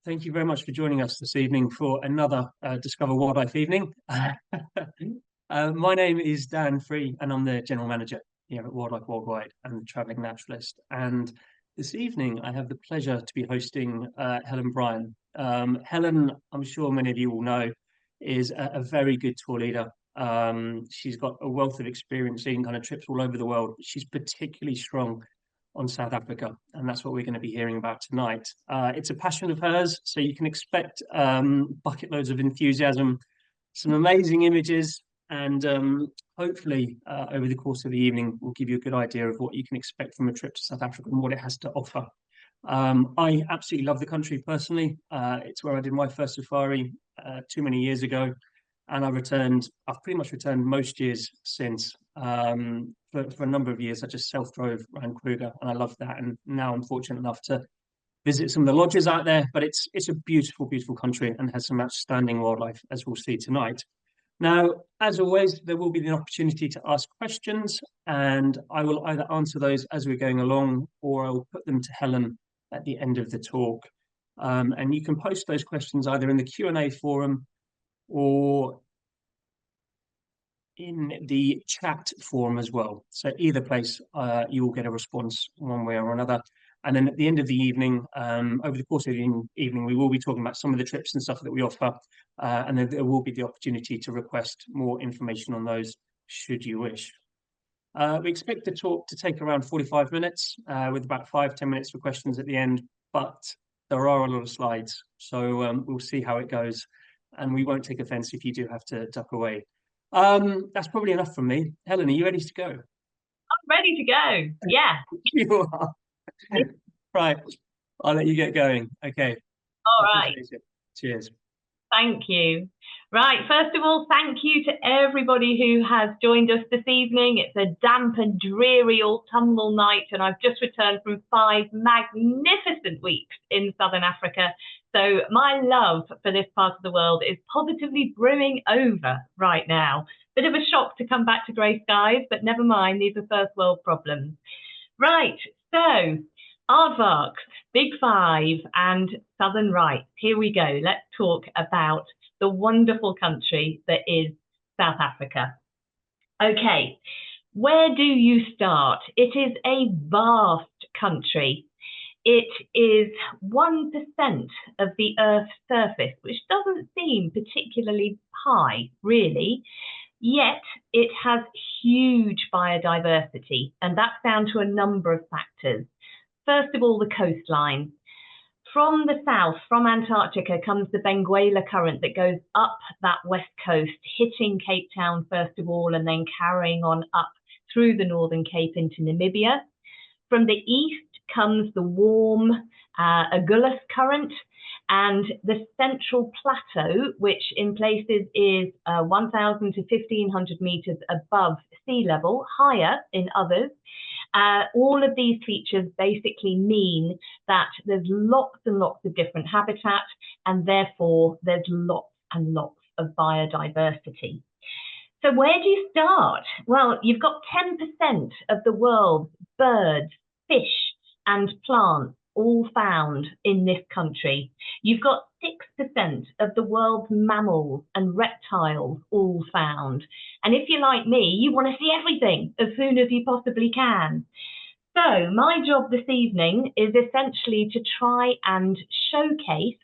Thank you very much for joining us this evening for another Discover Wildlife evening. My name is Dan Free, and I'm the General Manager here at Wildlife Worldwide and the Travelling Naturalist. And this evening, I have the pleasure to be hosting Helen Bryon. Helen, I'm sure many of you will know, is a very good tour leader. She's got a wealth of experience leading kind of trips all over the world. She's particularly strong on South Africa, and that's what we're going to be hearing about tonight. It's a passion of hers, so you can expect bucket loads of enthusiasm, some amazing images, and hopefully over the course of the evening we'll give you a good idea of what you can expect from a trip to South Africa and what it has to offer. I absolutely love the country personally. It's where I did my first safari too many years ago, and I've pretty much returned most years since. For a number of years, I just self-drove around Kruger, and I love that. And now I'm fortunate enough to visit some of the lodges out there. But it's a beautiful, beautiful country and has some outstanding wildlife, as we'll see tonight. Now, as always, there will be the opportunity to ask questions, and I will either answer those as we're going along, or I will put them to Helen at the end of the talk. And you can post those questions either in the Q&A forum or in the chat forum as well. So either place, you will get a response one way or another. And then at the end of the evening, over the course of the evening, we will be talking about some of the trips and stuff that we offer. And then there will be the opportunity to request more information on those, should you wish. We expect the talk to take around 45 minutes, with about 5-10 minutes for questions at the end. But there are a lot of slides, so we'll see how it goes. And we won't take offense if you do have to duck away. That's probably enough from me. Helen, are you ready to go? I'm ready to go. Yeah. You are. Right. I'll let you get going. Okay. All right. Cheers. Thank you. Right. First of all, thank you to everybody who has joined us this evening. It's a damp and dreary autumnal night, and I've just returned from 5 magnificent weeks in Southern Africa. So my love for this part of the world is positively brimming over right now. Bit of a shock to come back to grey skies, but never mind, these are first world problems. Right, so aardvarks, Big Five and Southern Rights. Here we go. Let's talk about the wonderful country that is South Africa. Okay, where do you start? It is a vast country. It is 1% of the Earth's surface, which doesn't seem particularly high, really. Yet it has huge biodiversity, and that's down to a number of factors. First of all, the coastline. From the south, from Antarctica, comes the Benguela current that goes up that west coast, hitting Cape Town first of all, and then carrying on up through the Northern Cape into Namibia. From the east comes the warm Agulhas current, and the central plateau, which in places is 1,000 to 1,500 meters above sea level, higher in others. All of these features basically mean that there's lots and lots of different habitat, and therefore there's lots and lots of biodiversity. So where do you start? Well, you've got 10% of the world's birds, fish, and plants all found in this country. You've got 6% of the world's mammals and reptiles all found. And if you're like me, you want to see everything as soon as you possibly can. So my job this evening is essentially to try and showcase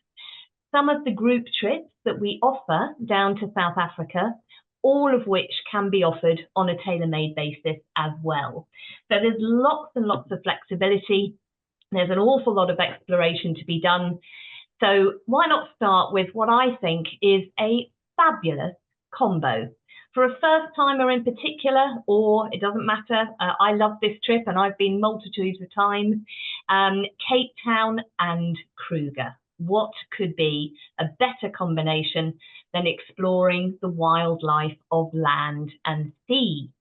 some of the group trips that we offer down to South Africa, all of which can be offered on a tailor-made basis as well. So there's lots and lots of flexibility. There's an awful lot of exploration to be done. So why not start with what I think is a fabulous combo. For a first timer in particular, or it doesn't matter, I love this trip and I've been multitudes of times, Cape Town and Kruger. What could be a better combination than exploring the wildlife of land and sea?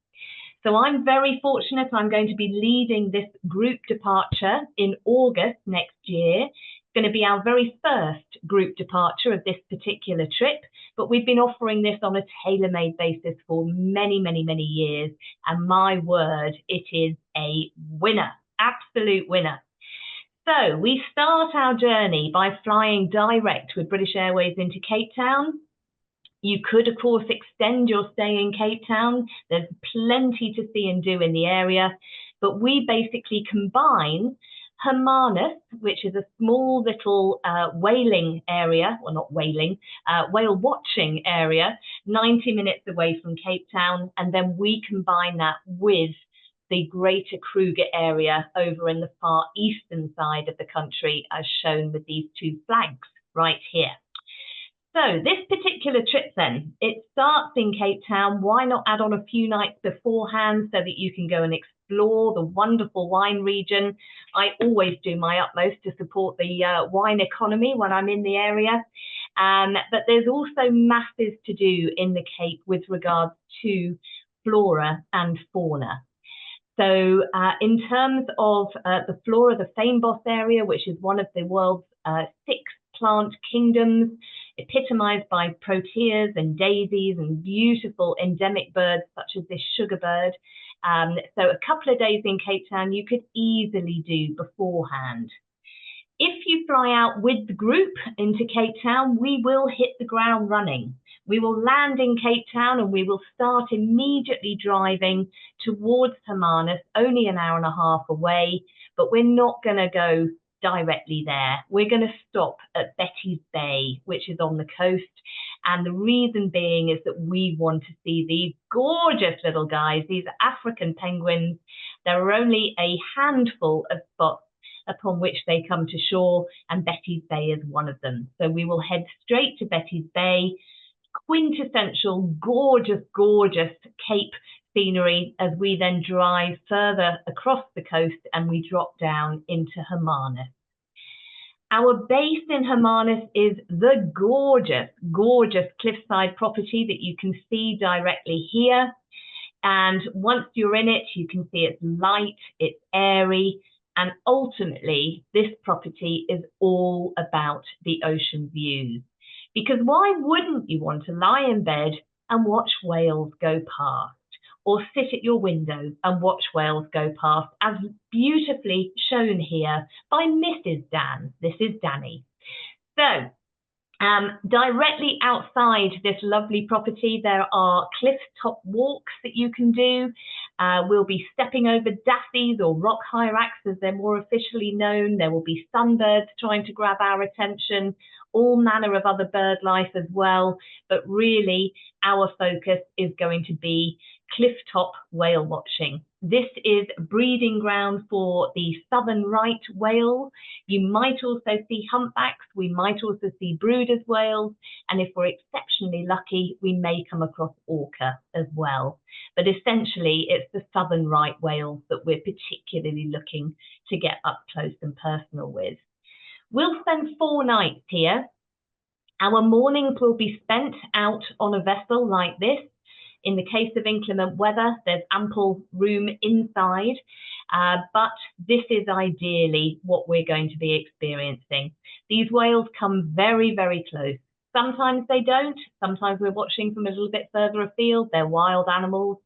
So I'm very fortunate. I'm going to be leading this group departure in August next year. It's going to be our very first group departure of this particular trip, but we've been offering this on a tailor-made basis for many, many, many years. And my word, it is a winner, absolute winner. So we start our journey by flying direct with British Airways into Cape Town. You could, of course, extend your stay in Cape Town. There's plenty to see and do in the area, but we basically combine Hermanus, which is a small little whaling area, well, not whaling, whale watching area, 90 minutes away from Cape Town, and then we combine that with the greater Kruger area over in the far eastern side of the country, as shown with these two flags right here. So this particular trip then, it starts in Cape Town. Why not add on a few nights beforehand so that you can go and explore the wonderful wine region? I always do my utmost to support the wine economy when I'm in the area. But there's also masses to do in the Cape with regards to flora and fauna. So in terms of the flora, the Fynbos area, which is one of the world's 6 plant kingdoms, epitomized by proteas and daisies and beautiful endemic birds such as this sugar bird. So a couple of days in Cape Town you could easily do beforehand. If you fly out with the group into Cape Town, we will hit the ground running. We will land in Cape Town and we will start immediately driving towards Hermanus, only an hour and a half away, but we're not going to go directly there. We're going to stop at Betty's Bay, which is on the coast. And the reason being is that we want to see these gorgeous little guys, these African penguins. There are only a handful of spots upon which they come to shore, and Betty's Bay is one of them. So we will head straight to Betty's Bay, quintessential, gorgeous, gorgeous Cape scenery, as we then drive further across the coast and we drop down into Hermanus. Our base in Hermanus is the gorgeous, gorgeous cliffside property that you can see directly here. And once you're in it, you can see it's light, it's airy, and ultimately this property is all about the ocean views. Because why wouldn't you want to lie in bed and watch whales go past, or sit at your window and watch whales go past, as beautifully shown here by Mrs. Dan. This is Danny. So directly outside this lovely property, there are cliff top walks that you can do. We'll be stepping over dassies, or rock hyrax as they're more officially known. There will be sunbirds trying to grab our attention, all manner of other bird life as well. But really, our focus is going to be clifftop whale watching. This is a breeding ground for the southern right whale. You might also see humpbacks. We might also see Brouder's whales. And if we're exceptionally lucky, we may come across orca as well. But essentially, it's the southern right whales that we're particularly looking to get up close and personal with. We'll spend 4 nights here. Our mornings will be spent out on a vessel like this. In the case of inclement weather, there's ample room inside, but this is ideally what we're going to be experiencing. These whales come very, very close. Sometimes they don't. Sometimes we're watching from a little bit further afield. They're wild animals,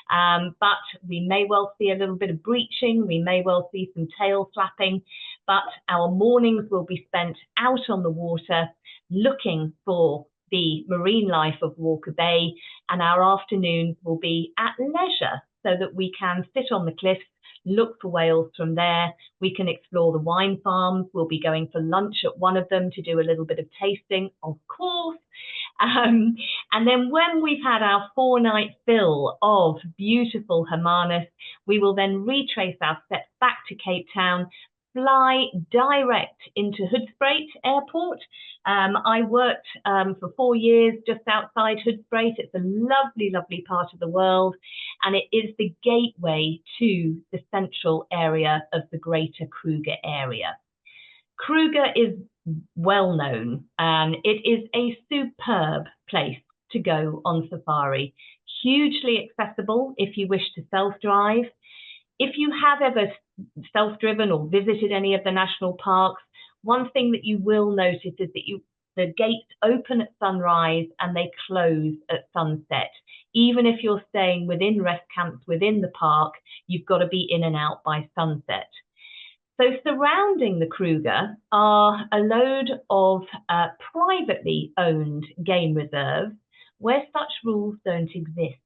but we may well see a little bit of breaching. We may well see some tail flapping, but our mornings will be spent out on the water looking for the marine life of Walker Bay, and our afternoons will be at leisure so that we can sit on the cliffs, look for whales from there. We can explore the wine farms. We'll be going for lunch at one of them to do a little bit of tasting, of course. And then when we've had our 4-night fill of beautiful Hermanus, we will then retrace our steps back to Cape Town, fly direct into Hoedspruit Airport. I worked for 4 years just outside Hoedspruit. It's a lovely, lovely part of the world, and it is the gateway to the central area of the greater Kruger area. Kruger is well known, and it is a superb place to go on safari. Hugely accessible if you wish to self-drive. If you have ever self-driven or visited any of the national parks, one thing that you will notice is that the gates open at sunrise and they close at sunset. Even if you're staying within rest camps within the park, you've got to be in and out by sunset. So surrounding the Kruger are a load of privately owned game reserves where such rules don't exist.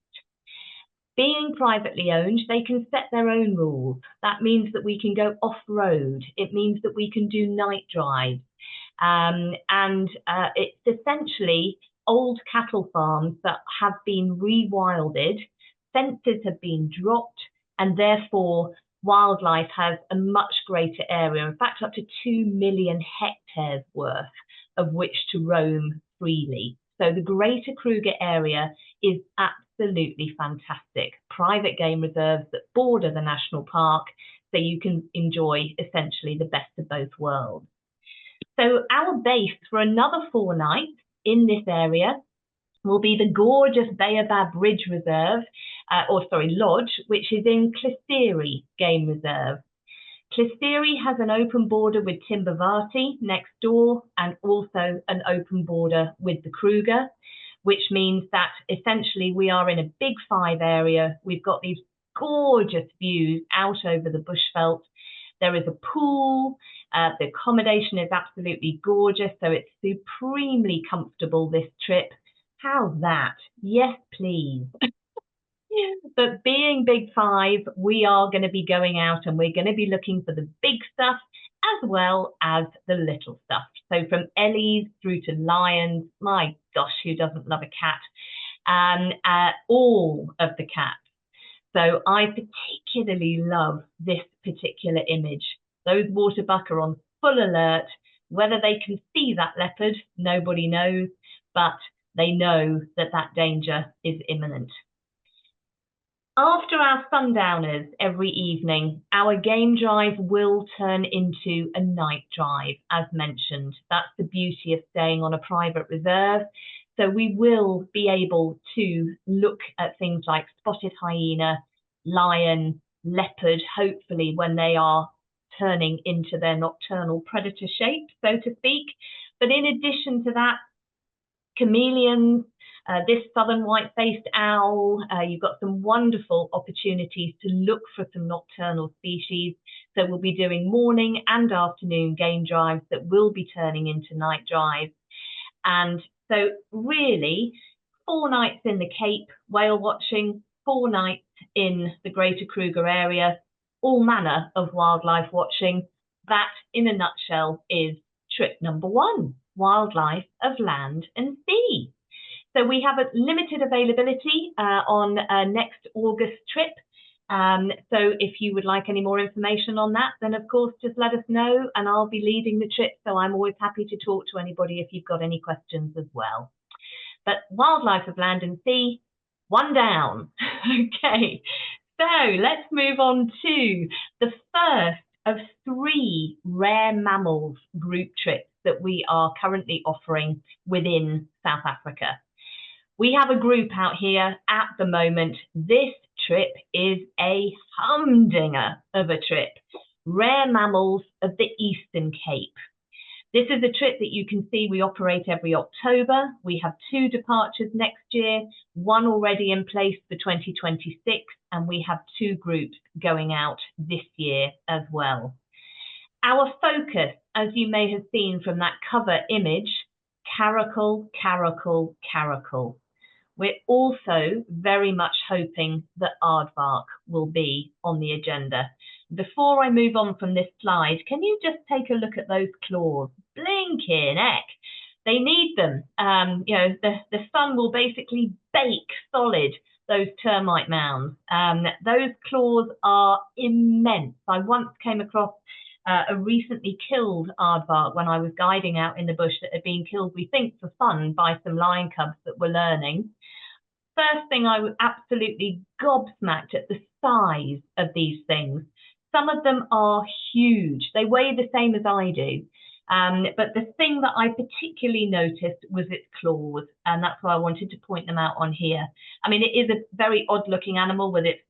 Being privately owned, they can set their own rules. That means that we can go off-road. It means that we can do night drives. It's essentially old cattle farms that have been rewilded, fences have been dropped, and therefore wildlife has a much greater area, in fact, up to 2 million hectares worth of which to roam freely. So the Greater Kruger area is absolutely fantastic. Private game reserves that border the national park, so you can enjoy essentially the best of both worlds. So our base for another 4 nights in this area will be the gorgeous Baobab Ridge Reserve, Lodge, which is in Kalahari Game Reserve. Kalahari has an open border with Timbavati next door and also an open border with the Kruger, which means that essentially we are in a Big 5 area. We've got these gorgeous views out over the bushveld. There is a pool. The accommodation is absolutely gorgeous, so it's supremely comfortable this trip. How's that? Yes, please. But being Big 5, we are going to be going out and we're going to be looking for the big stuff as well as the little stuff. So from Ellies through to lions, my gosh, who doesn't love a cat? And all of the cats. So I particularly love this particular image. Those waterbuck are on full alert. Whether they can see that leopard, nobody knows, but they know that that danger is imminent. After our sundowners every evening, our game drive will turn into a night drive, as mentioned. That's the beauty of staying on a private reserve. So we will be able to look at things like spotted hyena, lion, leopard, hopefully when they are turning into their nocturnal predator shape, so to speak. But in addition to that, chameleons, this southern white-faced owl, you've got some wonderful opportunities to look for some nocturnal species. So we'll be doing morning and afternoon game drives that will be turning into night drives. And so really, 4 nights in the Cape whale watching, 4 nights in the Greater Kruger area, all manner of wildlife watching. That, in a nutshell, is trip number 1, wildlife of land and sea. So we have a limited availability on next August trip. So if you would like any more information on that, then of course just let us know and I'll be leading the trip. So I'm always happy to talk to anybody if you've got any questions as well. But wildlife of land and sea, 1 down. Okay, so let's move on to the first of 3 rare mammals group trips that we are currently offering within South Africa. We have a group out here at the moment. This trip is a humdinger of a trip. Rare mammals of the Eastern Cape. This is a trip that you can see we operate every October. We have 2 departures next year, 1 already in place for 2026, and we have 2 groups going out this year as well. Our focus, as you may have seen from that cover image, caracal, caracal, caracal. We're also very much hoping that aardvark will be on the agenda. Before I move on from this slide, can you just take a look at those claws? Blinking heck, they need them. The sun will basically bake solid those termite mounds. Those claws are immense. I once came across a recently killed aardvark when I was guiding out in the bush that had been killed, we think, for fun by some lion cubs that were learning. First thing, I was absolutely gobsmacked at the size of these things. Some of them are huge. They weigh the same as I do. But the thing that I particularly noticed was its claws, and that's why I wanted to point them out on here. I mean, it is a very odd looking animal with its,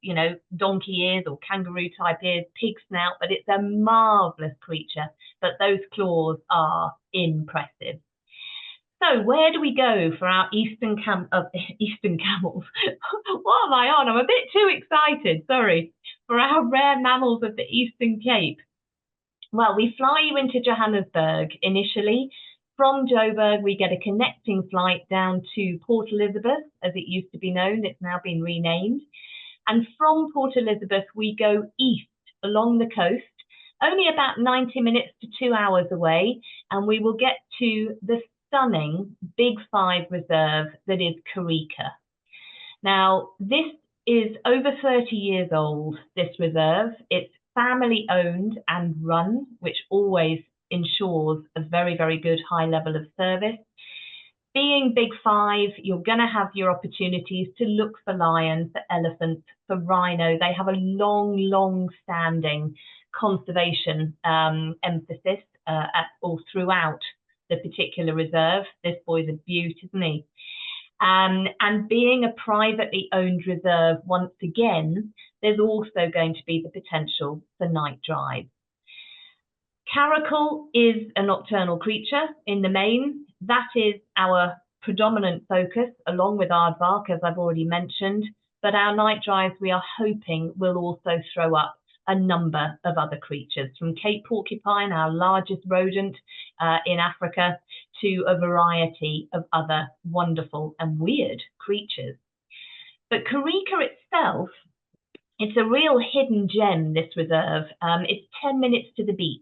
donkey ears or kangaroo type ears, pig snout, but it's a marvelous creature. But those claws are impressive. So where do we go for our eastern camels? What am I on? I'm a bit too excited, sorry. For our rare mammals of the Eastern Cape. Well, we fly you into Johannesburg initially. From Joburg, we get a connecting flight down to Port Elizabeth, as it used to be known. It's now been renamed. And from Port Elizabeth, we go east along the coast, only about 90 minutes to 2 hours away, and we will get to the stunning Big Five reserve that is Karieka. Now, this is over 30 years old, this reserve. It's family owned and run, which always ensures a very, very good high level of service. Being Big Five, you're going to have your opportunities to look for lions, for elephants, for rhino. They have a long, long standing conservation emphasis all throughout the particular reserve. This boy's a beaut, isn't he? And being a privately owned reserve, once again, there's also going to be the potential for night drives. Caracal is a nocturnal creature in the main. That is our predominant focus, along with aardvark, as I've already mentioned. But our night drives, we are hoping, will also throw up a number of other creatures, from Cape porcupine, our largest rodent in Africa, to a variety of other wonderful and weird creatures. But Karieka itself, it's a real hidden gem, this reserve. It's 10 minutes to the beach.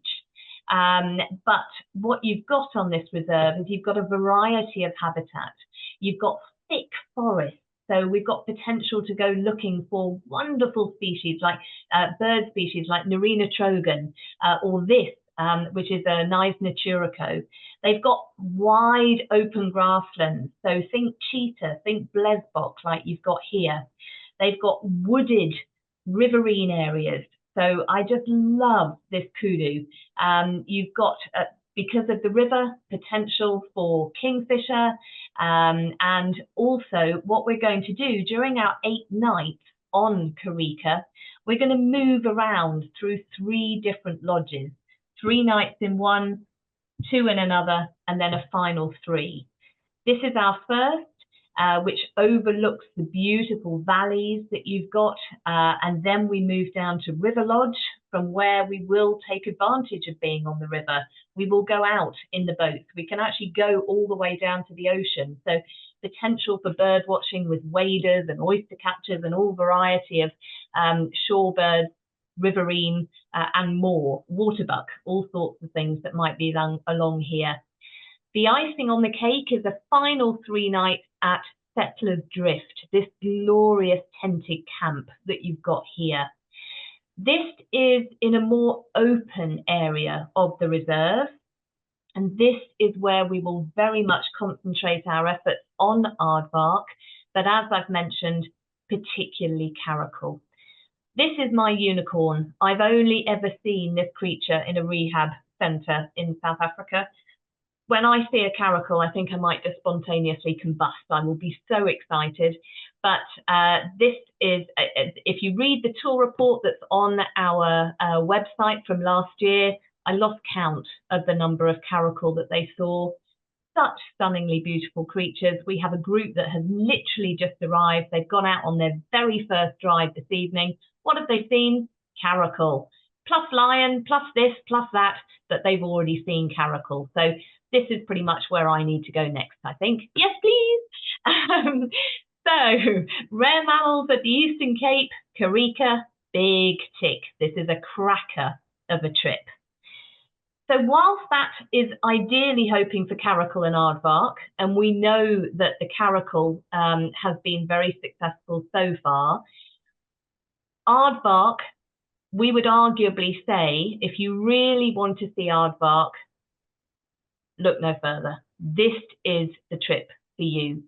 But what you've got on this reserve is you've got a variety of habitat. You've got thick forests. So we've got potential to go looking for wonderful species like bird species like Narina trogon or this, which is a Naisna turaco. They've got wide open grasslands. So think cheetah, think blesbok like you've got here. They've got wooded riverine areas. So I just love this kudu. You've got, because of the river, potential for kingfisher. And also what we're going to do during our 8 nights on Karieka, we're going to move around through 3 different lodges, 3 nights in one, 2 in another, and then a final 3. This is our first, which overlooks the beautiful valleys that you've got. And then we move down to River Lodge, from where we will take advantage of being on the river. We will go out in the boats. We can actually go all the way down to the ocean. So potential for bird watching with waders and oyster catchers and all variety of shorebirds, riverine, and more, waterbuck, all sorts of things that might be along here. The icing on the cake is a final 3 nights at Settler's Drift, this glorious tented camp that you've got here. This is in a more open area of the reserve, and this is where we will very much concentrate our efforts on aardvark, but as I've mentioned, particularly caracal. This is my unicorn. I've only ever seen this creature in a rehab centre in South Africa. When I see a caracal, I think I might just spontaneously combust. I will be so excited. But this is, if you read the tour report that's on our website from last year, I lost count of the number of caracal that they saw. Such stunningly beautiful creatures. We have a group that has literally just arrived. They've gone out on their very first drive this evening. What have they seen? Caracal. Plus lion, plus this, plus that, but they've already seen caracal. So this is pretty much where I need to go next, I think. Yes, please. So, rare mammals at the Eastern Cape, Karieka, big tick. This is a cracker of a trip. So whilst that is ideally hoping for caracal and aardvark, and we know that the caracal has been very successful so far, aardvark, we would arguably say, if you really want to see aardvark, look no further. This is the trip for you.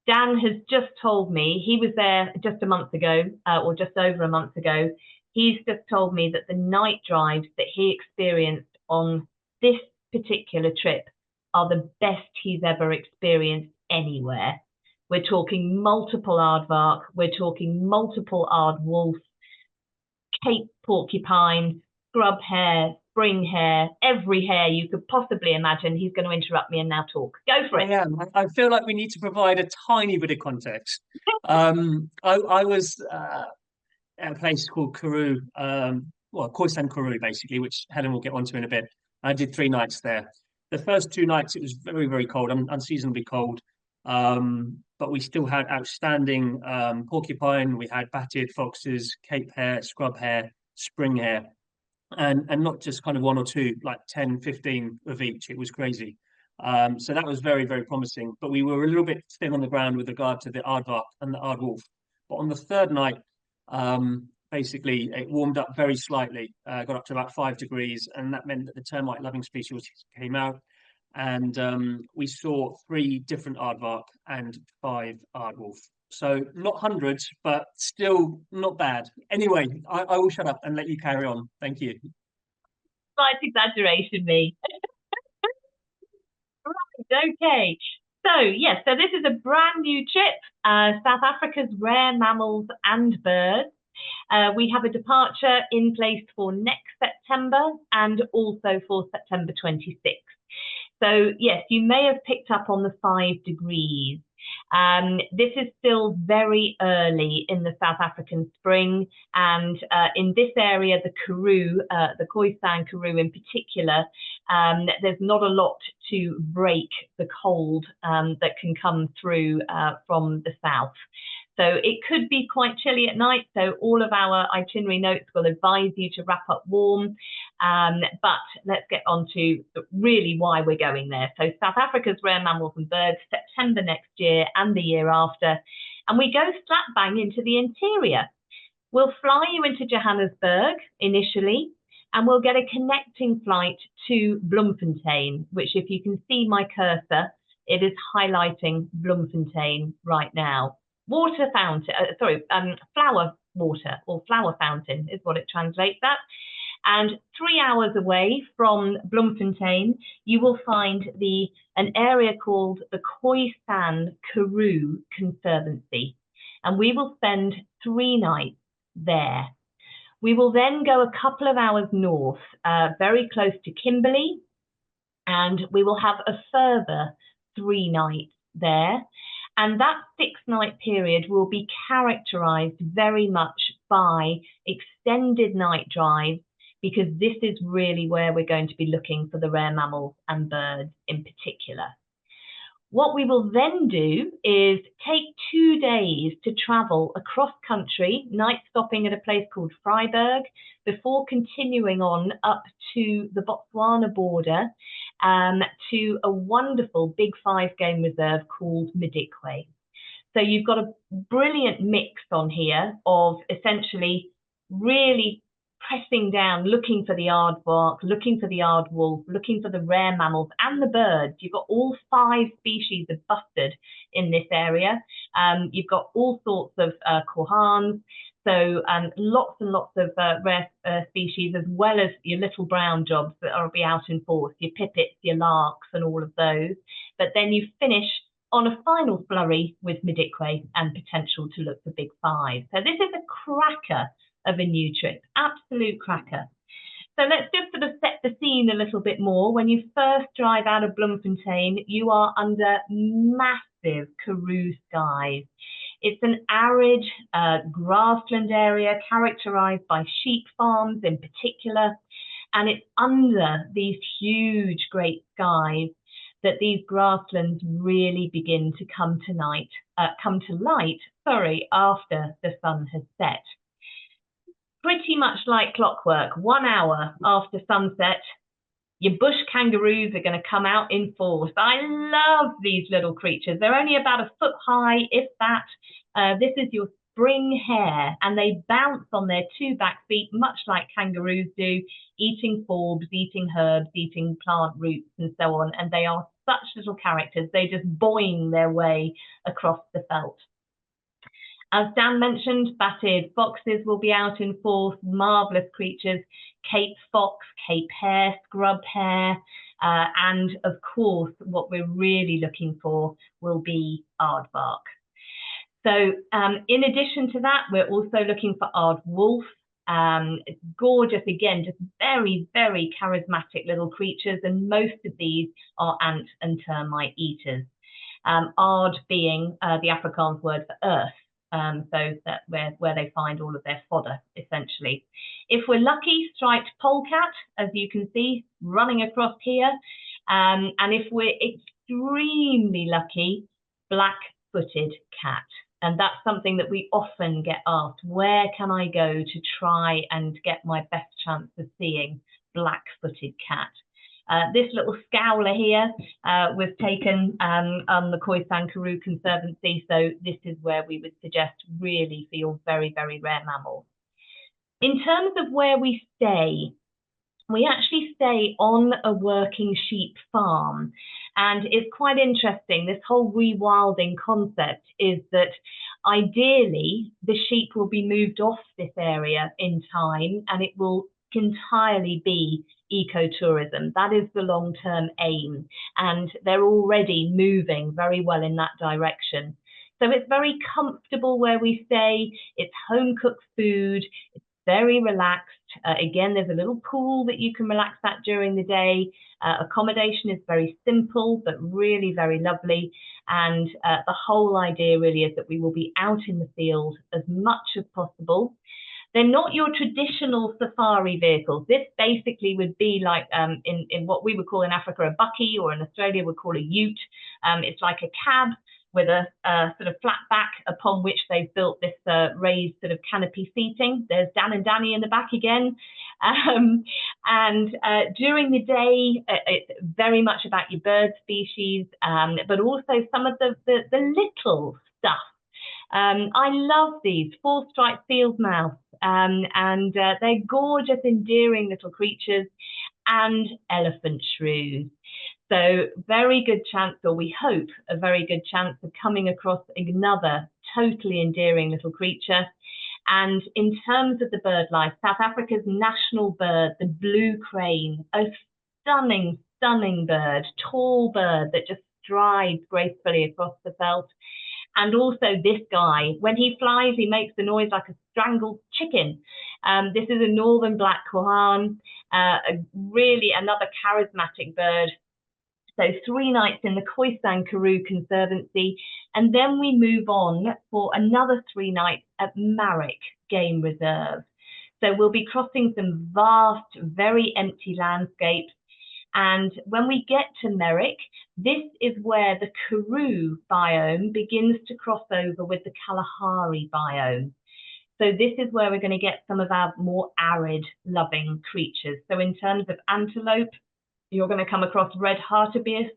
Dan has just told me, he was there just a month ago, or just over a month ago. He's just told me that the night drives that he experienced on this particular trip are the best he's ever experienced anywhere. We're talking multiple aardvark, we're talking multiple aardwolf, Cape porcupine, scrub hare, spring hare, every hare you could possibly imagine. He's going to interrupt me and now talk. Go for it. Yeah, I feel like we need to provide a tiny bit of context. I was at a place called Karoo Khoisan Karoo, basically, which Helen will get onto in a bit. I did 3 nights there. The first 2 nights, it was very, very cold, unseasonably cold. But we still had outstanding porcupine. We had batted foxes, Cape hare, scrub hare, spring hare, and not just kind of one or two, like 10, 15 of each. It was crazy. So that was very, very promising. But we were a little bit thin on the ground with regard to the aardvark and the aardwolf. But on the third night, basically, it warmed up very slightly, got up to about 5 degrees, and that meant that the termite loving species came out. And we saw 3 different aardvark and 5 aardwolf. So not hundreds, but still not bad. Anyway, I will shut up and let you carry on. Thank you. Slight exaggeration, me. Right, okay. So, yes, so this is a brand new trip, South Africa's rare mammals and birds. We have a departure in place for next September and also for September 26th. So, yes, you may have picked up on the 5 degrees. This is still very early in the South African spring, and in this area, the Karoo, the Khoisan Karoo in particular, there's not a lot to break the cold that can come through from the south. So it could be quite chilly at night. So all of our itinerary notes will advise you to wrap up warm. But let's get on to really why we're going there. So South Africa's rare mammals and birds, September next year and the year after. And we go slap bang into the interior. We'll fly you into Johannesburg initially, and we'll get a connecting flight to Bloemfontein, which if you can see my cursor, it is highlighting Bloemfontein right now. Water fountain, flower water or flower fountain is what it translates at. And 3 hours away from Bloemfontein, you will find an area called the Khoisan Karoo Conservancy. And we will spend 3 nights there. We will then go a couple of hours north, very close to Kimberley, and we will have a further 3 nights there. And that 6-night period will be characterized very much by extended night drives, because this is really where we're going to be looking for the rare mammals and birds in particular. What we will then do is take 2 days to travel across country, night stopping at a place called Vryburg, before continuing on up to the Botswana border to a wonderful Big 5 game reserve called Madikwe. So you've got a brilliant mix on here of essentially really pressing down, looking for the aardvark, looking for the aardwolf, looking for the rare mammals and the birds. You've got all 5 species of bustard in this area. You've got all sorts of korhans, so lots and lots of rare species, as well as your little brown jobs that will be out in force, your pipits, your larks and all of those. But then you finish on a final flurry with Madikwe and potential to look for Big 5. So this is a cracker of a new trip, absolute cracker. So let's just sort of set the scene a little bit more. When you first drive out of Bloemfontein, you are under massive Karoo skies. It's an arid grassland area characterized by sheep farms in particular, and it's under these huge great skies that these grasslands really begin to come to light after the sun has set. Pretty much like clockwork, 1 hour after sunset, your bush kangaroos are going to come out in force. I love these little creatures. They're only about a foot high, if that. This is your spring hare, and they bounce on their 2 back feet, much like kangaroos do, eating forbs, eating herbs, eating plant roots, and so on. And they are such little characters. They just boing their way across the veldt. As Dan mentioned, batted foxes will be out in force, marvellous creatures, Cape fox, Cape hare, scrub hare, and of course, what we're really looking for will be aardvark. So in addition to that, we're also looking for aardwolf, gorgeous, again, just very, very charismatic little creatures, and most of these are ant and termite eaters. Aard being the Afrikaans word for earth. so that where they find all of their fodder, essentially. If we're lucky, striped polecat, as you can see, running across here. And if we're extremely lucky, black-footed cat. And that's something that we often get asked, where can I go to try and get my best chance of seeing black-footed cat? This little scowler here was taken on the Khoisan Karoo Conservancy, so this is where we would suggest really for your very, very rare mammals. In terms of where we stay, we actually stay on a working sheep farm. And it's quite interesting, this whole rewilding concept is that ideally the sheep will be moved off this area in time and it will entirely be ecotourism. That is the long-term aim, and they're already moving very well in that direction. So it's very comfortable where we stay, it's home-cooked food, it's very relaxed. Again, there's a little pool that you can relax at during the day. Accommodation is very simple, but really very lovely. And the whole idea really is that we will be out in the field as much as possible. They're not your traditional safari vehicles. This basically would be like in what we would call in Africa a bucky, or in Australia would call a ute. It's like a cab with a sort of flat back upon which they've built this raised sort of canopy seating. There's Dan and Danny in the back again. During the day, it's very much about your bird species, but also some of the little stuff. I love these four-striped field mouse, and they're gorgeous, endearing little creatures, and elephant shrews. So very good chance, or we hope a very good chance of coming across another totally endearing little creature. And in terms of the bird life, South Africa's national bird, the blue crane, a stunning, stunning bird, tall bird that just strides gracefully across the veldt. And also this guy, when he flies, he makes the noise like a strangled chicken. This is a northern black Kohan, really another charismatic bird. So 3 nights in the Khoisan Karoo Conservancy, and then we move on for another 3 nights at Marek Game Reserve. So we'll be crossing some vast, very empty landscapes. And when we get to Marek, this is where the Karoo biome begins to cross over with the Kalahari biome. So this is where we're going to get some of our more arid loving creatures. So in terms of antelope, you're going to come across red hartebeest.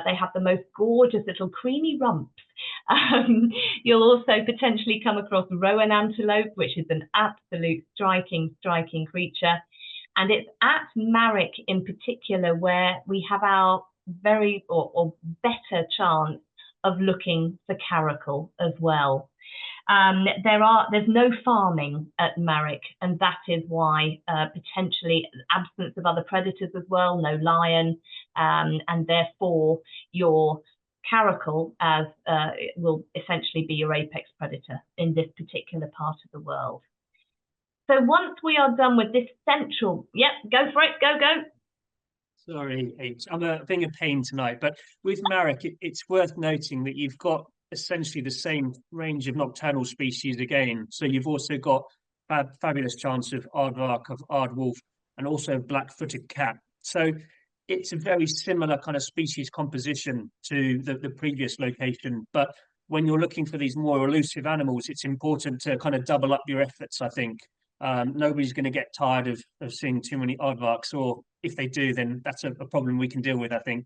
They have the most gorgeous little creamy rumps. You'll also potentially come across rowan antelope, which is an absolute striking creature. And it's at Marek in particular where we have our very or better chance of looking for caracal as well. There's no farming at Marek, and that is why potentially absence of other predators as well, no lion, and therefore your caracal will essentially be your apex predator in this particular part of the world. So once we are done with this central, yep, go for it, go. Sorry, H. I'm being a pain tonight, but with Marek, it's worth noting that you've got essentially the same range of nocturnal species again. So you've also got a fabulous chance of aardvark, of aardwolf, and also black-footed cat. So it's a very similar kind of species composition to the previous location. But when you're looking for these more elusive animals, it's important to kind of double up your efforts, I think. Nobody's going to get tired of seeing too many aardvarks, or if they do, then that's a problem we can deal with, I think.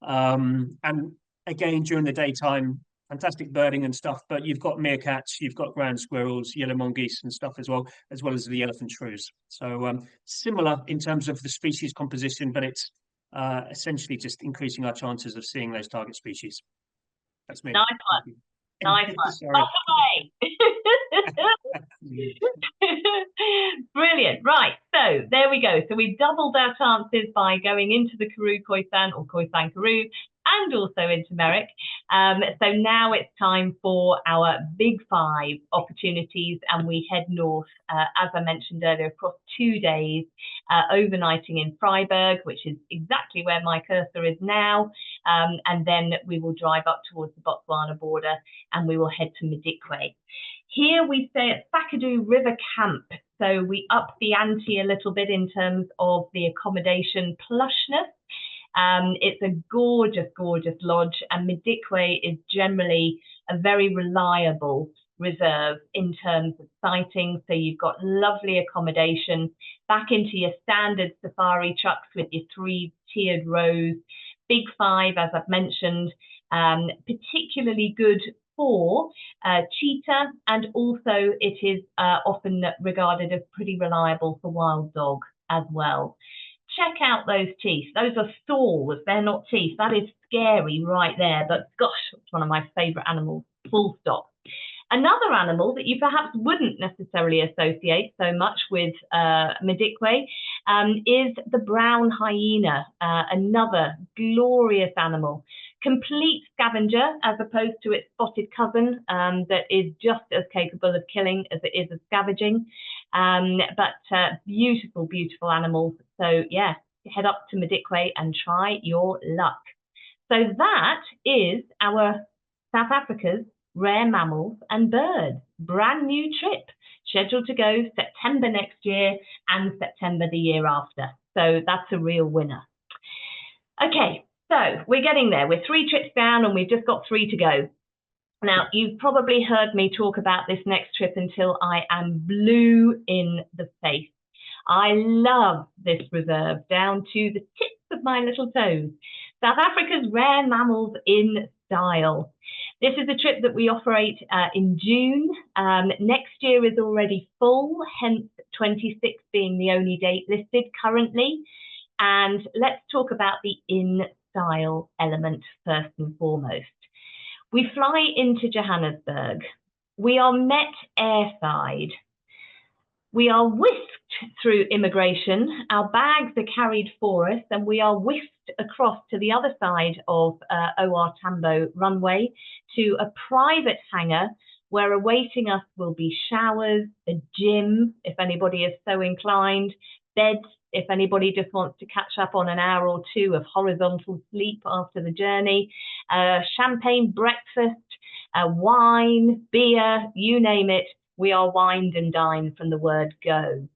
And again, during the daytime, fantastic birding and stuff, but you've got meerkats, you've got ground squirrels, yellow mongoose and stuff as well as the elephant shrews. So similar in terms of the species composition, but it's essentially just increasing our chances of seeing those target species. That's me. Nice one. Nice one. Off away. Brilliant. Right. So there we go. So we've doubled our chances by going into the Karoo Khoisan or Khoisan Karoo, and also into Marek. So now it's time for our big 5 opportunities, and we head north, as I mentioned earlier, across 2 days, overnighting in Freiburg, which is exactly where my cursor is now, and then we will drive up towards the Botswana border and we will head to Madikwe. Here we stay at Sakadu River Camp, so we up the ante a little bit in terms of the accommodation plushness. It's a gorgeous, gorgeous lodge, and Madikwe is generally a very reliable reserve in terms of sighting. So you've got lovely accommodation, back into your standard safari trucks with your 3 tiered rows, big 5, as I've mentioned, particularly good for cheetah, and also it is often regarded as pretty reliable for wild dog as well. Check out those teeth. Those are saws, they're not teeth. That is scary right there, but gosh, it's one of my favourite animals, full stop. Another animal that you perhaps wouldn't necessarily associate so much with Madikwe is the brown hyena, another glorious animal. Complete scavenger as opposed to its spotted cousin that is just as capable of killing as it is of scavenging. But beautiful, beautiful animals. So yeah, head up to Madikwe and try your luck. So that is our South Africa's Rare Mammals and Birds brand new trip, scheduled to go September next year and September the year after. So that's a real winner. Okay, so we're getting there. We're 3 trips down and we've just got 3 to go. Now, you've probably heard me talk about this next trip until I am blue in the face. I love this reserve down to the tips of my little toes. South Africa's Rare Mammals in Style. This is a trip that we operate in June. Next year is already full, hence 26 being the only date listed currently. And let's talk about the in-style element first and foremost. We fly into Johannesburg. We are met airside. We are whisked through immigration. Our bags are carried for us, and we are whisked across to the other side of OR Tambo runway to a private hangar where awaiting us will be showers, a gym, if anybody is so inclined, beds, if anybody just wants to catch up on an hour or 2 of horizontal sleep after the journey, champagne breakfast, wine, beer, you name it, we are wined and dined from the word go.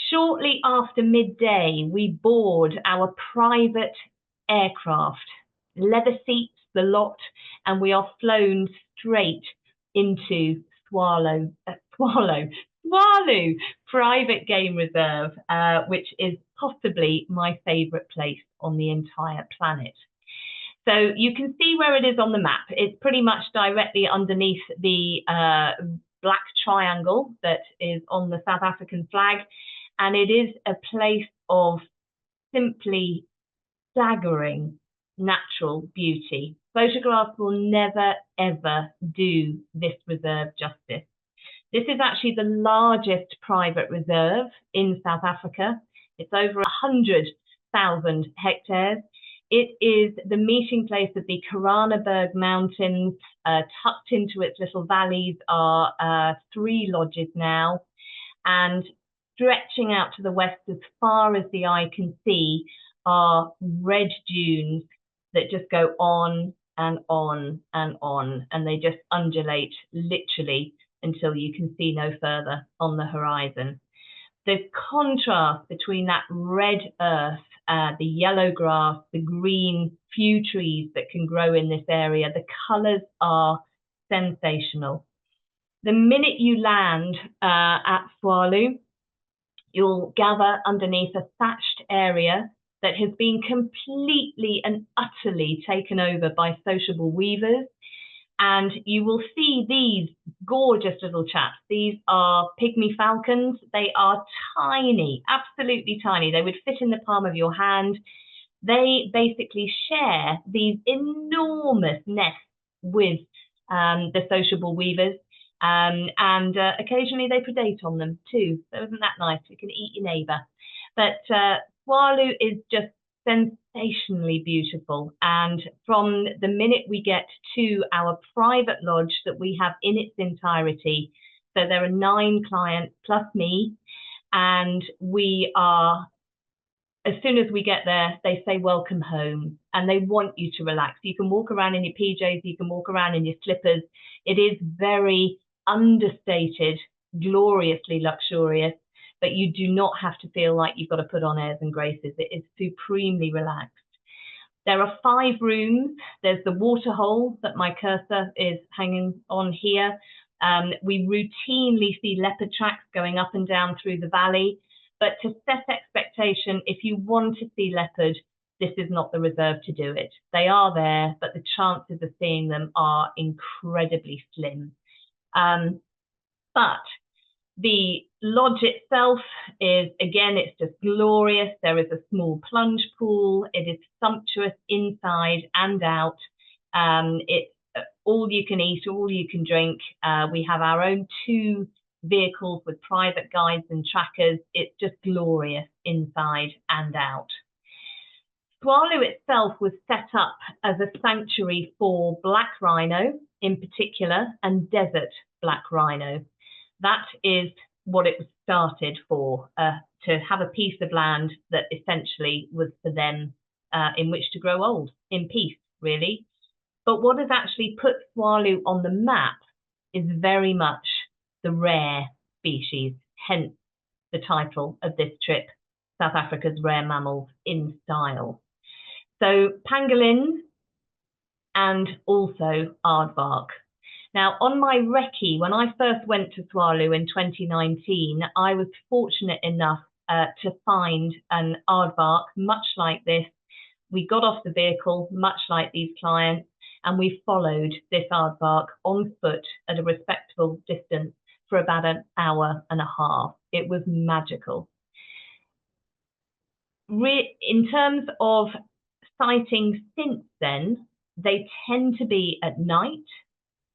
Shortly after midday, we board our private aircraft, leather seats, the lot, and we are flown straight into Swallow Private Game Reserve, which is possibly my favourite place on the entire planet. So you can see where it is on the map. It's pretty much directly underneath the black triangle that is on the South African flag, and it is a place of simply staggering natural beauty. Photographs will never, ever do this reserve justice. This is actually the largest private reserve in South Africa. It's over 100,000 hectares. It is the meeting place of the Karoo Mountains. Tucked into its little valleys are 3 lodges now, and stretching out to the west as far as the eye can see are red dunes that just go on and on and on, and they just undulate literally until you can see no further on the horizon. The contrast between that red earth, the yellow grass, the green few trees that can grow in this area, the colours are sensational. The minute you land at Swallow, you'll gather underneath a thatched area that has been completely and utterly taken over by sociable weavers. And you will see these gorgeous little chaps. These are pygmy falcons. They are tiny, absolutely tiny. They would fit in the palm of your hand. They basically share these enormous nests with the sociable weavers. And occasionally they predate on them too. So isn't that nice? You can eat your neighbour. But Swallow is just sensationally beautiful. And from the minute we get to our private lodge that we have in its entirety, so there are 9 clients plus me, and we are, as soon as we get there, they say welcome home, and they want you to relax. You can walk around in your PJs, you can walk around in your slippers. It is very understated, gloriously luxurious, but you do not have to feel like you've got to put on airs and graces. It is supremely relaxed. There are 5 rooms. There's the water hole that my cursor is hanging on here. We routinely see leopard tracks going up and down through the valley, but to set expectation, if you want to see leopard, this is not the reserve to do it. They are there, but the chances of seeing them are incredibly slim. But the lodge itself is, again, it's just glorious. There is a small plunge pool. It is sumptuous inside and out. It's all you can eat, all you can drink. We have our own 2 vehicles with private guides and trackers. It's just glorious inside and out. Swallow itself was set up as a sanctuary for black rhino in particular, and desert black rhino. That is what it was started for, to have a piece of land that essentially was for them in which to grow old in peace, really. But what has actually put swallow on the map is very much the rare species, hence the title of this trip, South Africa's Rare Mammals in Style. So pangolins and also aardvark. Now, on my recce, when I first went to Swallow in 2019, I was fortunate enough to find an aardvark much like this. We got off the vehicle, much like these clients, and we followed this aardvark on foot at a respectable distance for about an hour and a half. It was magical. In terms of sightings since then, they tend to be at night.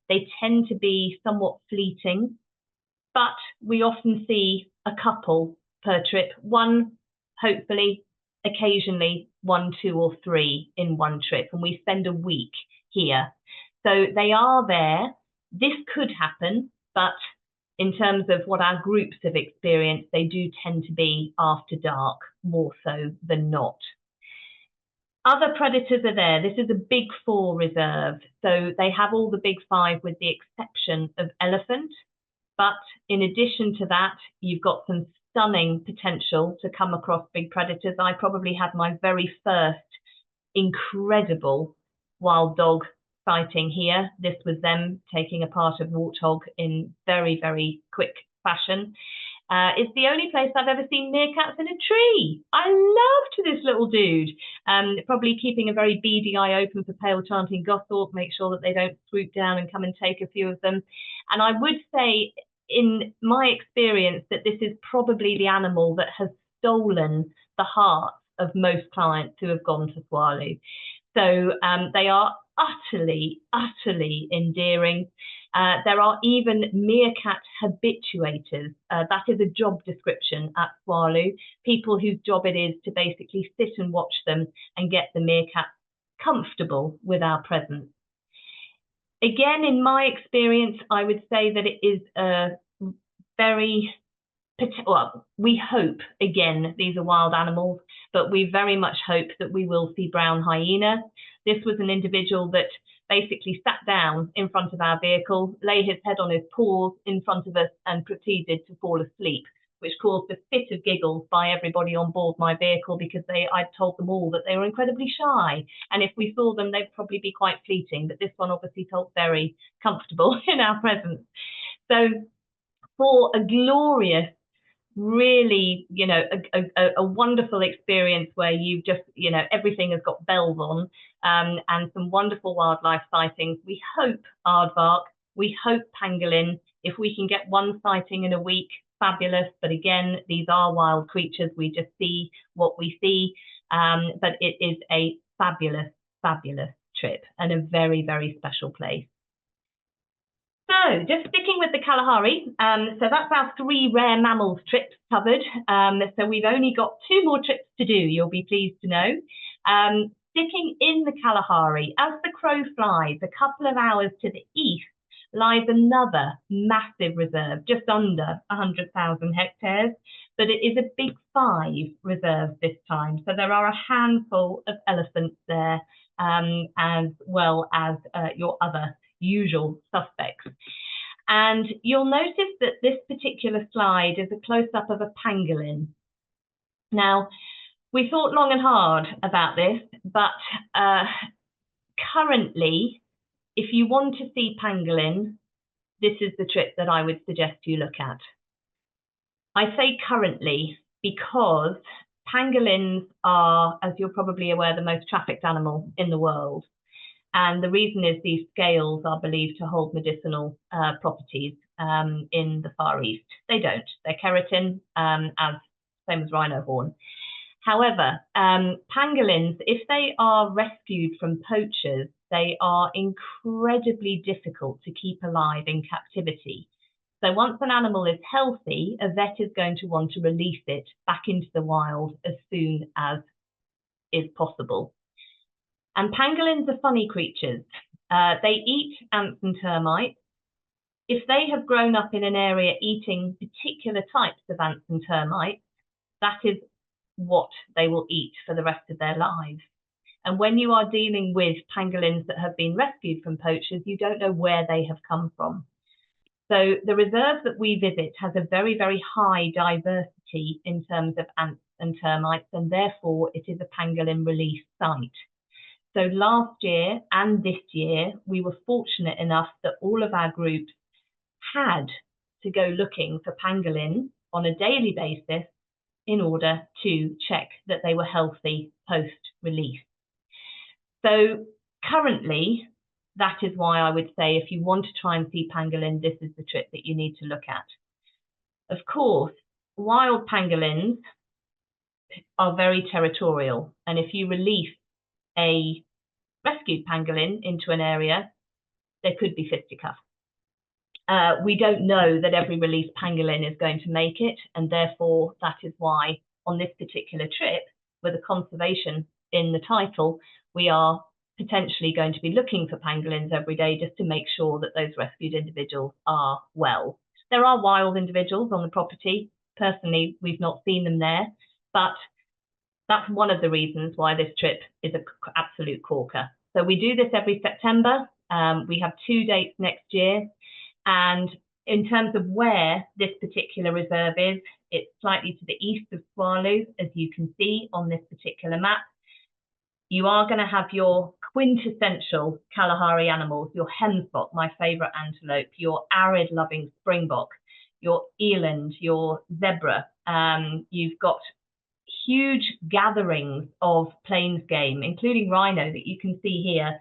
They tend to be somewhat fleeting, but we often see a couple per trip, one, hopefully, occasionally 1, 2, or 3 in one trip, and we spend a week here. So they are there. This could happen, but in terms of what our groups have experienced, they do tend to be after dark more so than not. Other predators are there. This is a big 4 reserve. So they have all the big 5 with the exception of elephant. But in addition to that, you've got some stunning potential to come across big predators. I probably had my very first incredible wild dog sighting here. This was them taking apart a warthog in very, very quick fashion. It's the only place I've ever seen meerkats in a tree. I loved this little dude. Probably keeping a very beady eye open for pale chanting goshawk, make sure that they don't swoop down and come and take a few of them. And I would say, in my experience, that this is probably the animal that has stolen the hearts of most clients who have gone to Swallow. So they are utterly, utterly endearing. There are even meerkat habituators. That is a job description at Swallow, people whose job it is to basically sit and watch them and get the meerkat comfortable with our presence. Again, in my experience, I would say that it is a very, well, we hope, again, these are wild animals, but we very much hope that we will see brown hyena. This was an individual that basically sat down in front of our vehicle, lay his head on his paws in front of us and proceeded to fall asleep, which caused a fit of giggles by everybody on board my vehicle because I'd told them all that they were incredibly shy. And if we saw them, they'd probably be quite fleeting. But this one obviously felt very comfortable in our presence. So for a glorious, really, you know, a wonderful experience where you just, you know, everything has got bells on, and some wonderful wildlife sightings. We hope aardvark, we hope pangolin. If we can get one sighting in a week, fabulous. But again, these are wild creatures. We just see what we see. But it is a fabulous, fabulous trip and a very, very special place. So just sticking with the Kalahari, so that's our 3 rare mammals trips covered. So we've only got 2 more trips to do, you'll be pleased to know. Sitting in the Kalahari, as the crow flies, a couple of hours to the east, lies another massive reserve, just under 100,000 hectares, but it is a Big Five reserve this time. So there are a handful of elephants there, as well as your other usual suspects. And you'll notice that this particular slide is a close-up of a pangolin. Now, we thought long and hard about this, but currently, if you want to see pangolin, this is the trip that I would suggest you look at. I say currently because pangolins are, as you're probably aware, the most trafficked animal in the world. And the reason is these scales are believed to hold medicinal properties in the Far East. They don't. They're keratin, same as rhino horn. However, pangolins, if they are rescued from poachers, they are incredibly difficult to keep alive in captivity. So once an animal is healthy, a vet is going to want to release it back into the wild as soon as is possible. And pangolins are funny creatures. They eat ants and termites. If they have grown up in an area eating particular types of ants and termites, that is what they will eat for the rest of their lives. And when you are dealing with pangolins that have been rescued from poachers, you don't know where they have come from. So the reserve that we visit has a very, very high diversity in terms of ants and termites, and therefore it is a pangolin release site. So last year and this year, we were fortunate enough that all of our groups had to go looking for pangolin on a daily basis in order to check that they were healthy post-release. So currently, that is why I would say if you want to try and see pangolin, this is the trip that you need to look at. Of course, wild pangolins are very territorial, and if you release a rescued pangolin into an area, there could be fisticuffs. We don't know that every released pangolin is going to make it, and therefore that is why on this particular trip, with a conservation in the title, we are potentially going to be looking for pangolins every day just to make sure that those rescued individuals are well. There are wild individuals on the property. Personally, we've not seen them there, but that's one of the reasons why this trip is an absolute corker. So we do this every September. We have 2 dates next year. And in terms of where this particular reserve is, it's slightly to the east of Swallow, as you can see on this particular map. You are going to have your quintessential Kalahari animals, your henspot, my favorite antelope, your arid-loving springbok, your eland, your zebra. You've got huge gatherings of plains game, including rhino that you can see here.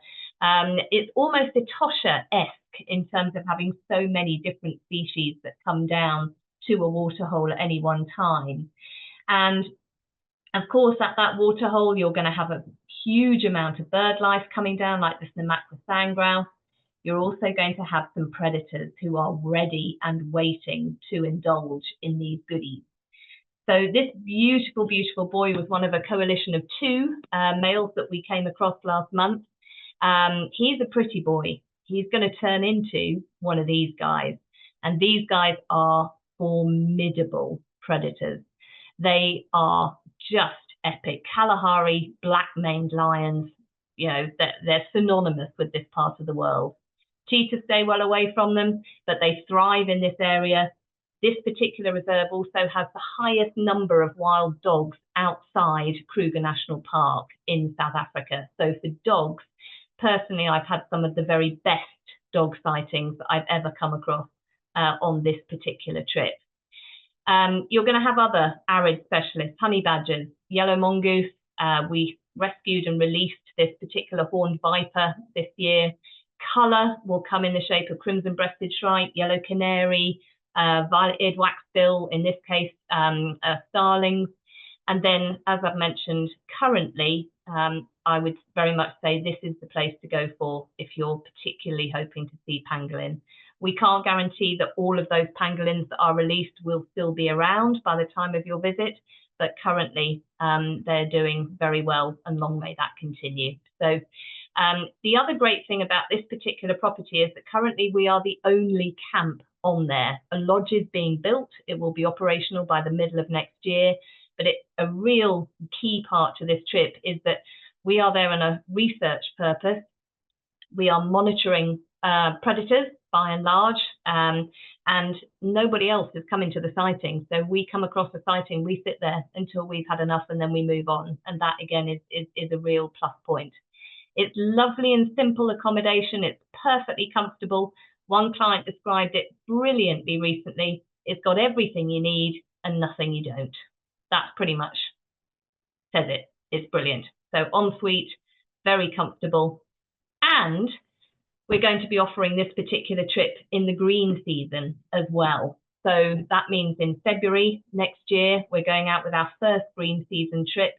It's almost Etosha-esque in terms of having so many different species that come down to a waterhole at any one time. And of course, at that waterhole, you're going to have a huge amount of bird life coming down, like the Namaqua sandgrouse. You're also going to have some predators who are ready and waiting to indulge in these goodies. So this beautiful, beautiful boy was one of a coalition of 2 males that we came across last month. He's a pretty boy. He's going to turn into one of these guys. And these guys are formidable predators. They are just epic. Kalahari black-maned lions, you know, they're synonymous with this part of the world. Cheetahs stay well away from them, but they thrive in this area. This particular reserve also has the highest number of wild dogs outside Kruger National Park in South Africa. So for dogs, personally, I've had some of the very best dog sightings that I've ever come across on this particular trip. You're going to have other arid specialists, honey badgers, yellow mongoose. We rescued and released this particular horned viper this year. Colour will come in the shape of crimson-breasted shrike, yellow canary, violet-eared waxbill, in this case, starlings. And then, as I've mentioned, currently, I would very much say this is the place to go for if you're particularly hoping to see pangolin. We can't guarantee that all of those pangolins that are released will still be around by the time of your visit, but currently they're doing very well, and long may that continue. So the other great thing about this particular property is that currently we are the only camp on there. A lodge is being built. It will be operational by the middle of next year. But a real key part to this trip is that we are there on a research purpose. We are monitoring predators by and large, and nobody else is coming to the sighting. So we come across a sighting, we sit there until we've had enough, and then we move on. And that again is a real plus point. It's lovely and simple accommodation. It's perfectly comfortable. One client described it brilliantly recently. It's got everything you need and nothing you don't. That's pretty much says it. It's brilliant. So ensuite, very comfortable. And we're going to be offering this particular trip in the green season as well. So that means in February next year, we're going out with our first green season trip.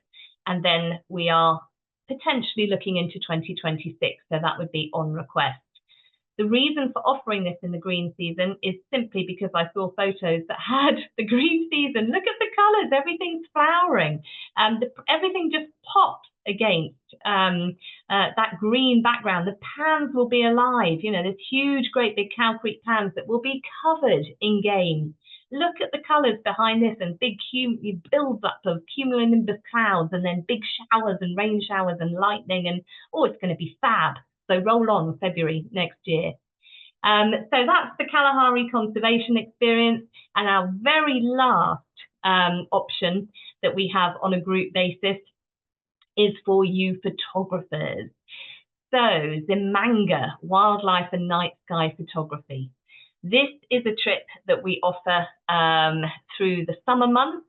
And then we are potentially looking into 2026. So that would be on request. The reason for offering this in the green season is simply because I saw photos that had the green season. Look at the colours, everything's flowering. Everything just pops against that green background. The pans will be alive. You know, there's huge, great big Cow Creek pans that will be covered in game. Look at the colours behind this, and big builds up of cumulonimbus clouds, and then big showers and rain showers and lightning, and oh, it's going to be fab. So roll on February next year. So that's the Kalahari conservation experience. And our very last option that we have on a group basis is for you photographers. So Zemanga, wildlife and night sky photography. This is a trip that we offer through the summer months.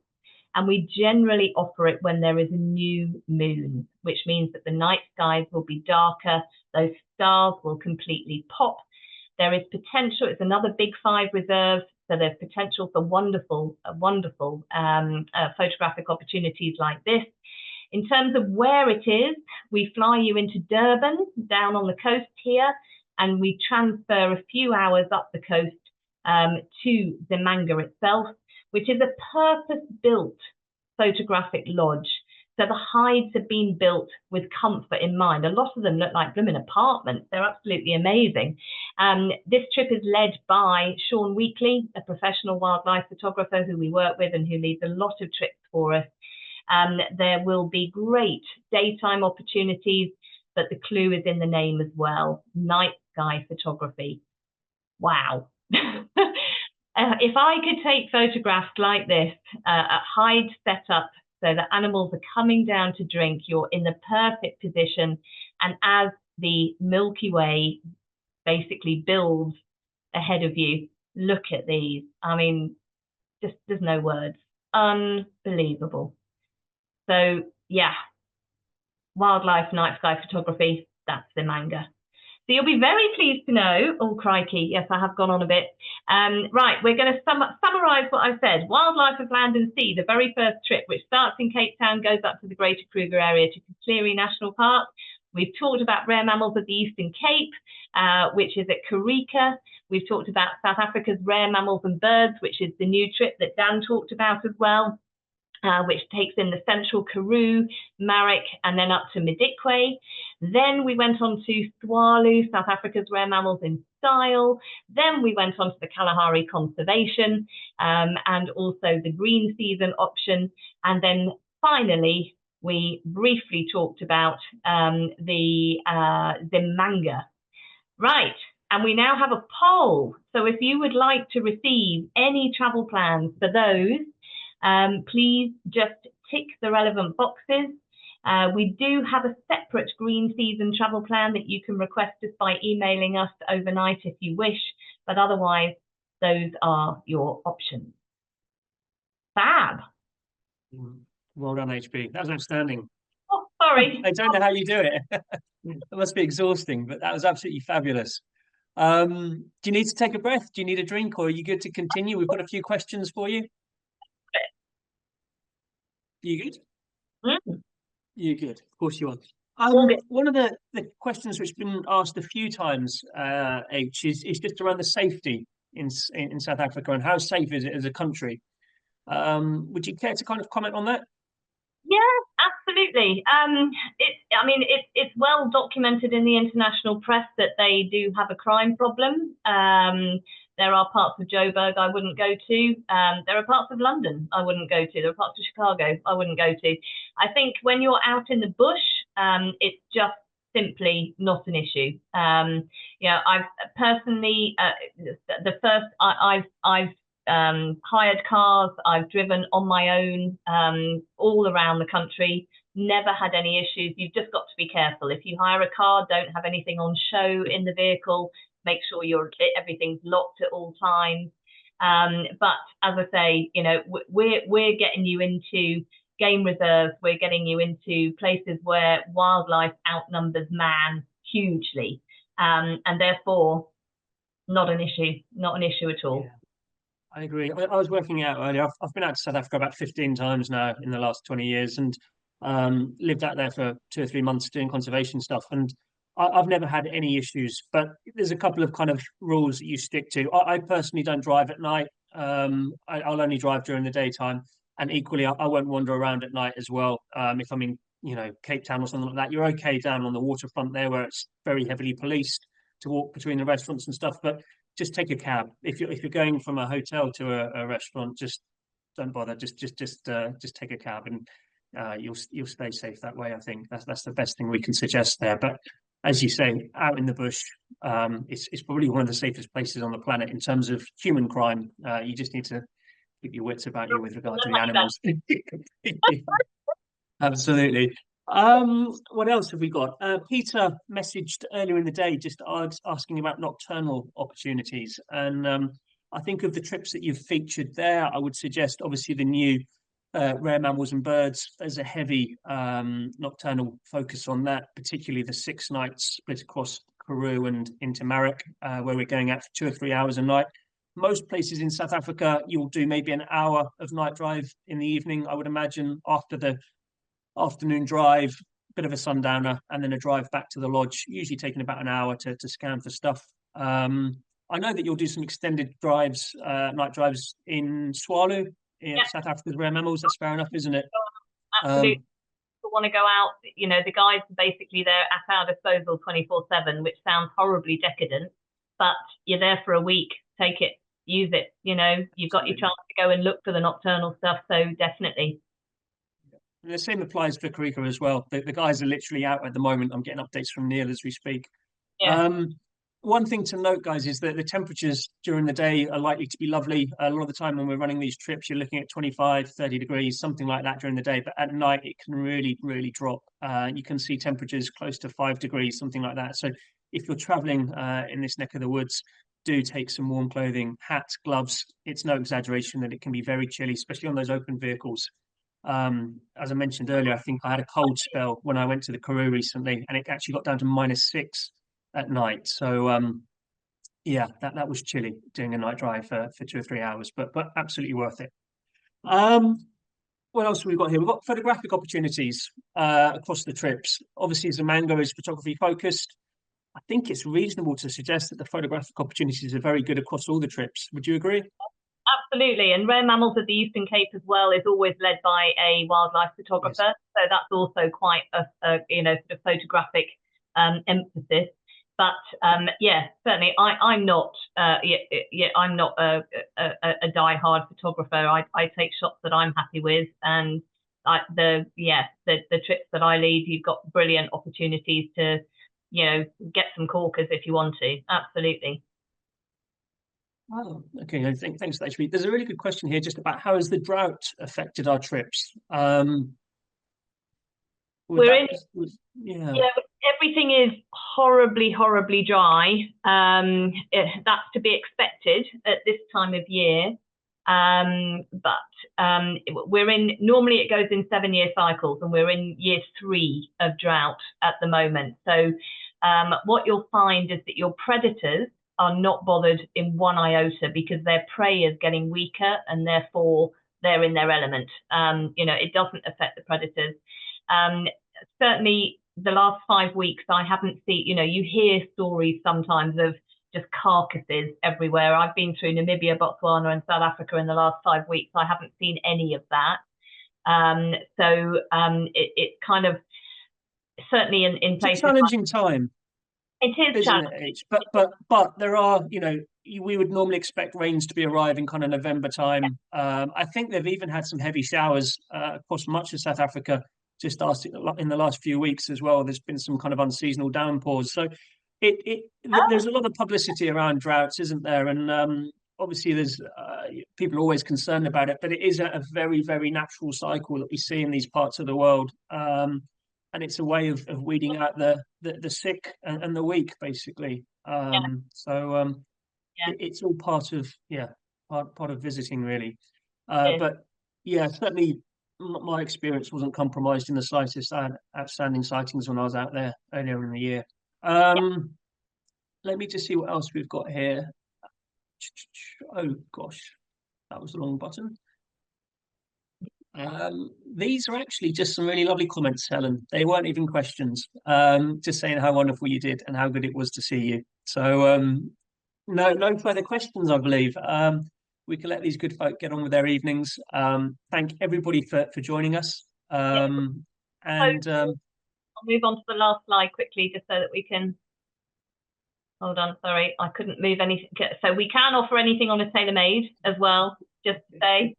And we generally offer it when there is a new moon, which means that the night skies will be darker, those stars will completely pop. There is potential, it's another Big Five reserve, so there's potential for wonderful photographic opportunities like this. In terms of where it is, we fly you into Durban, down on the coast here, and we transfer a few hours up the coast to Zemanga itself, which is a purpose-built photographic lodge. So the hides have been built with comfort in mind. A lot of them look like blooming apartments. They're absolutely amazing. This trip is led by Sean Weekly, a professional wildlife photographer who we work with and who leads a lot of trips for us. There will be great daytime opportunities, but the clue is in the name as well, night sky photography. Wow. If I could take photographs like this, at hide setup, so the animals are coming down to drink, you're in the perfect position, and as the Milky Way basically builds ahead of you, look at these. I mean, just there's no words. Unbelievable. So yeah, wildlife night sky photography, that's the manga. So you'll be very pleased to know, oh crikey, yes, I have gone on a bit. Right, we're going to summarise what I've said. Wildlife of land and sea, the very first trip, which starts in Cape Town, goes up to the Greater Kruger area to Kalahari National Park. We've talked about rare mammals of the Eastern Cape, which is at Karoo. We've talked about South Africa's rare mammals and birds, which is the new trip that Dan talked about as well. Which takes in the central Karoo, Marek, and then up to Madikwe. Then we went on to Swalu, South Africa's rare mammals in style. Then we went on to the Kalahari conservation and also the green season option. And then finally, we briefly talked about the Zemanga. Right, and we now have a poll. So if you would like to receive any travel plans for those, please just tick the relevant boxes. We do have a separate green season travel plan that you can request us by emailing us overnight if you wish, but otherwise those are your options. Fab. Well done, HB. That was outstanding. Oh, sorry. I don't know how you do it. It must be exhausting, but that was absolutely fabulous. Do you need to take a breath? Do you need a drink, or are you good to continue? We've got a few questions for you. You good? Mm. You good? Of course you are. One of the questions which has been asked a few times, H, is just around the safety in South Africa and how safe is it as a country. Would you care to kind of comment on that? Yeah, absolutely. It's well documented in the international press that they do have a crime problem. There are parts of Joburg I wouldn't go to. There are parts of London I wouldn't go to. There are parts of Chicago I wouldn't go to. I think when you're out in the bush, it's just simply not an issue. I've personally, the first I've hired cars, I've driven on my own all around the country, never had any issues. You've just got to be careful. If you hire a car, don't have anything on show in the vehicle, make sure everything's locked at all times. But as I say, we're getting you into game reserves, we're getting you into places where wildlife outnumbers man hugely, and therefore not an issue at all. Yeah. I agree. I was working out earlier. I've been out to South Africa about 15 times now in the last 20 years, and lived out there for 2 or 3 months doing conservation stuff. And I've never had any issues. But there's a couple of kind of rules that you stick to. I personally don't drive at night. I'll only drive during the daytime, and equally, I won't wander around at night as well. If I'm in, Cape Town or something like that, you're okay down on the waterfront there, where it's very heavily policed to walk between the restaurants and stuff. But just take a cab if you're going from a hotel to a restaurant. Just don't bother. Just take a cab, and you'll stay safe that way. I think that's the best thing we can suggest there. But as you say, out in the bush, it's probably one of the safest places on the planet in terms of human crime. You just need to keep your wits about you with regard to the animals. Absolutely. What else have we got? Peter messaged earlier in the day just asking about nocturnal opportunities. And I think of the trips that you've featured there, I would suggest obviously the new rare mammals and birds. There's a heavy nocturnal focus on that, particularly the 6 nights split across Karoo and into Marek, where we're going out for 2 or 3 hours a night. Most places in South Africa, you'll do maybe an hour of night drive in the evening, I would imagine, after the afternoon drive, bit of a sundowner, and then a drive back to the lodge, usually taking about an hour to scan for stuff. I know that you'll do some extended drives, night drives in Swalu, in South Africa's rare mammals. That's fair enough, isn't it? Absolutely. People want to go out, the guides are basically there at our disposal 24/7, which sounds horribly decadent, but you're there for a week. Take it, use it. You've got your chance to go and look for the nocturnal stuff, so definitely. And the same applies for Karika as well. The guys are literally out at the moment. I'm getting updates from Neil as we speak. Yeah. One thing to note, guys, is that the temperatures during the day are likely to be lovely. A lot of the time when we're running these trips, you're looking at 25, 30 degrees, something like that during the day. But at night, it can really, really drop. You can see temperatures close to 5 degrees, something like that. So if you're traveling in this neck of the woods, do take some warm clothing, hats, gloves. It's no exaggeration that it can be very chilly, especially on those open vehicles. As I mentioned earlier, I think I had a cold spell when I went to the Karoo recently, and it actually got down to -6 at night. So yeah, that was chilly doing a night drive for 2 or 3 hours, but absolutely worth it. What else have we got here? We've got photographic opportunities across the trips. Obviously, Zamango is photography focused. I think it's reasonable to suggest that the photographic opportunities are very good across all the trips. Would you agree? Absolutely, and Rare Mammals of the Eastern Cape as well is always led by a wildlife photographer, Yes. so that's also quite a sort of photographic emphasis. But yeah, certainly I'm not I'm not a die-hard photographer. I take shots that I'm happy with, and the trips that I lead, you've got brilliant opportunities to get some corkers if you want to. Absolutely. Oh, okay. Thanks for that, Shreef. There's a really good question here just about how has the drought affected our trips? We're in. Yeah. Yeah, everything is horribly, horribly dry. That's to be expected at this time of year. But we're in. Normally, it goes in 7-year cycles, and we're in year 3 of drought at the moment. So, what you'll find is that your predators are not bothered in one iota because their prey is getting weaker, and therefore they're in their element. It doesn't affect the predators. Certainly, the last 5 weeks, I haven't seen. You hear stories sometimes of just carcasses everywhere. I've been through Namibia, Botswana, and South Africa in the last 5 weeks. I haven't seen any of that. It's kind of certainly in places. It's a challenging time. It is challenging. But there are, we would normally expect rains to be arriving kind of November time. I think they've even had some heavy showers across much of South Africa just in the last few weeks as well. There's been some kind of unseasonal downpours. So there's a lot of publicity around droughts, isn't there? And obviously there's people are always concerned about it, but it is a very, very natural cycle that we see in these parts of the world. And it's a way of weeding out the sick and the weak, basically. It's all part of part of visiting, really. But yeah, certainly my experience wasn't compromised in the slightest. I had outstanding sightings when I was out there earlier in the year. Let me just see what else we've got here. Oh gosh, that was the wrong button. These are actually just some really lovely comments, Helen. They weren't even questions. Just saying how wonderful you did and how good it was to see you. So no further questions, I believe. We can let these good folk get on with their evenings. Thank everybody for joining us. I'll move on to the last slide quickly, just so that we can. Hold on, sorry, I couldn't move anything. So we can offer anything on a tailor-made as well, just to say.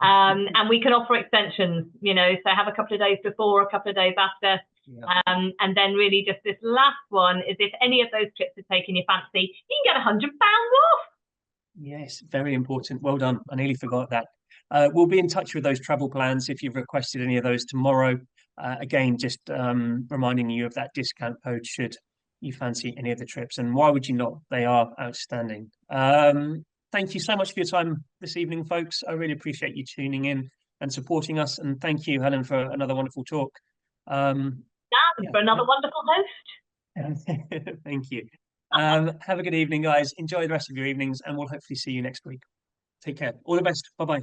And we can offer extensions, so have a couple of days before, a couple of days after. Yeah. And then really just this last one is, if any of those trips are taking your fancy, you can get £100 off. Yes, very important. Well done. I nearly forgot that. We'll be in touch with those travel plans if you've requested any of those tomorrow. Again, just reminding you of that discount code should you fancy any of the trips. And why would you not? They are outstanding. Thank you so much for your time this evening, folks. I really appreciate you tuning in and supporting us. And thank you, Helen, for another wonderful talk. For another wonderful host. Thank you. Have a good evening, guys. Enjoy the rest of your evenings, and we'll hopefully see you next week. Take care. All the best. Bye-bye.